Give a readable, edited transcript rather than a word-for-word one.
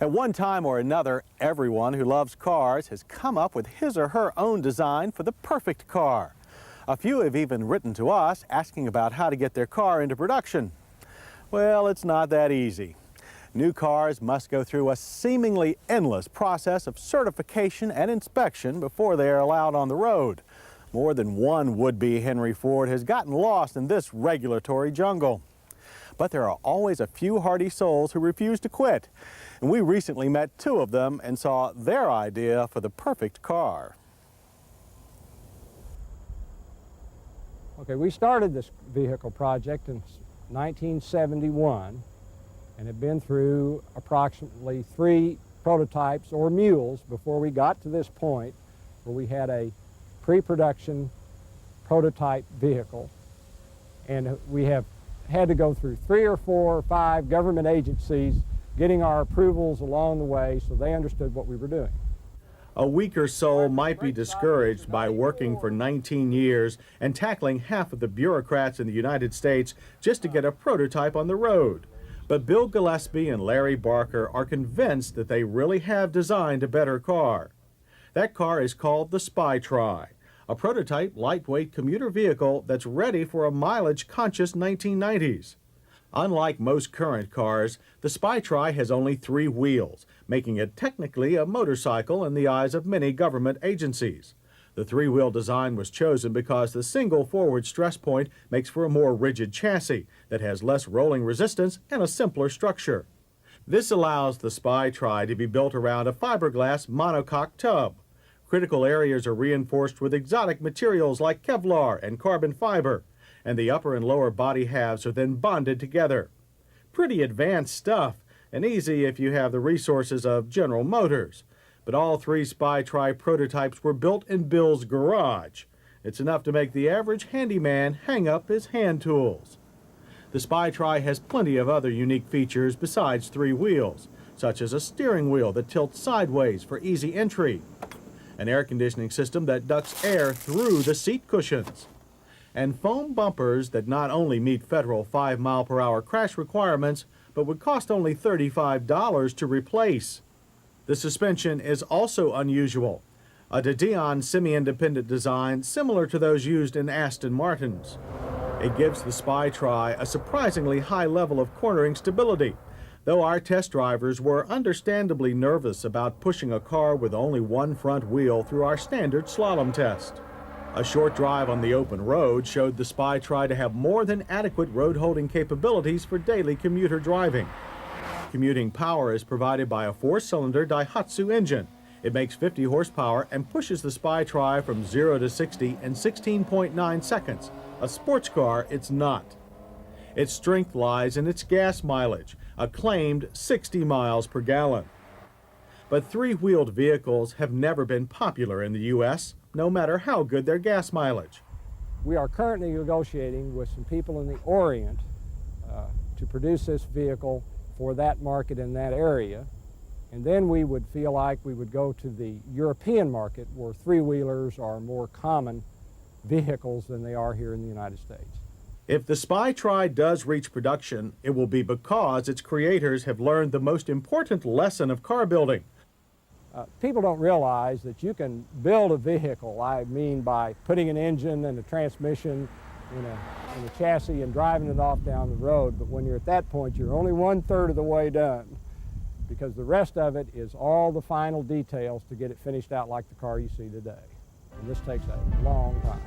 At one time or another, everyone who loves cars has come up with his or her own design for the perfect car. A few have even written to us asking about how to get their car into production. Well, it's not that easy. New cars must go through a seemingly endless process of certification and inspection before they are allowed on the road. More than one would-be Henry Ford has gotten lost in this regulatory jungle. But there are always a few hardy souls who refuse to quit. And we recently met two of them and saw their idea for the perfect car. Okay, we started this vehicle project in 1971 and have been through approximately 3 prototypes or mules before we got to this point where we had a pre-production prototype vehicle. And we have had to go through 3 or 4 or 5 government agencies getting our approvals along the way so they understood what we were doing. A weaker soul might be discouraged by working for 19 years and tackling half of the bureaucrats in the United States just to get a prototype on the road. But Bill Gillespie and Larry Barker are convinced that they really have designed a better car. That car is called the Spi-Tri, a prototype lightweight commuter vehicle that's ready for a mileage-conscious 1990s. Unlike most current cars, the Spi-Tri has only 3 wheels, making it technically a motorcycle in the eyes of many government agencies. The 3-wheel design was chosen because the single forward stress point makes for a more rigid chassis that has less rolling resistance and a simpler structure. This allows the Spi-Tri to be built around a fiberglass monocoque tub. Critical areas are reinforced with exotic materials like Kevlar and carbon fiber, and the upper and lower body halves are then bonded together. Pretty advanced stuff, and easy if you have the resources of General Motors. But all 3 Spi-Tri prototypes were built in Bill's garage. It's enough to make the average handyman hang up his hand tools. The Spi-Tri has plenty of other unique features besides 3 wheels, such as a steering wheel that tilts sideways for easy entry, an air conditioning system that ducts air through the seat cushions, and foam bumpers that not only meet federal 5-mile-per-hour crash requirements, but would cost only $35 to replace. The suspension is also unusual, a de Dion semi-independent design similar to those used in Aston Martins. It gives the Spi-Tri a surprisingly high level of cornering stability, though our test drivers were understandably nervous about pushing a car with only one front wheel through our standard slalom test. A short drive on the open road showed the Spi-Tri to have more than adequate road-holding capabilities for daily commuter driving. Commuting power is provided by a 4-cylinder Daihatsu engine. It makes 50 horsepower and pushes the Spi-Tri from 0 to 60 in 16.9 seconds. A sports car, it's not. Its strength lies in its gas mileage, a claimed 60 miles per gallon. But 3-wheeled vehicles have never been popular in the U.S., no matter how good their gas mileage. We are currently negotiating with some people in the Orient to produce this vehicle for that market in that area. And then we would feel like we would go to the European market where 3-wheelers are more common vehicles than they are here in the United States. If the Spi-Tri does reach production, it will be because its creators have learned the most important lesson of car building. People don't realize that you can build a vehicle, I mean by putting an engine and a transmission in a chassis and driving it off down the road, but when you're at that point, you're only 1/3 of the way done, because the rest of it is all the final details to get it finished out like the car you see today. And this takes a long time.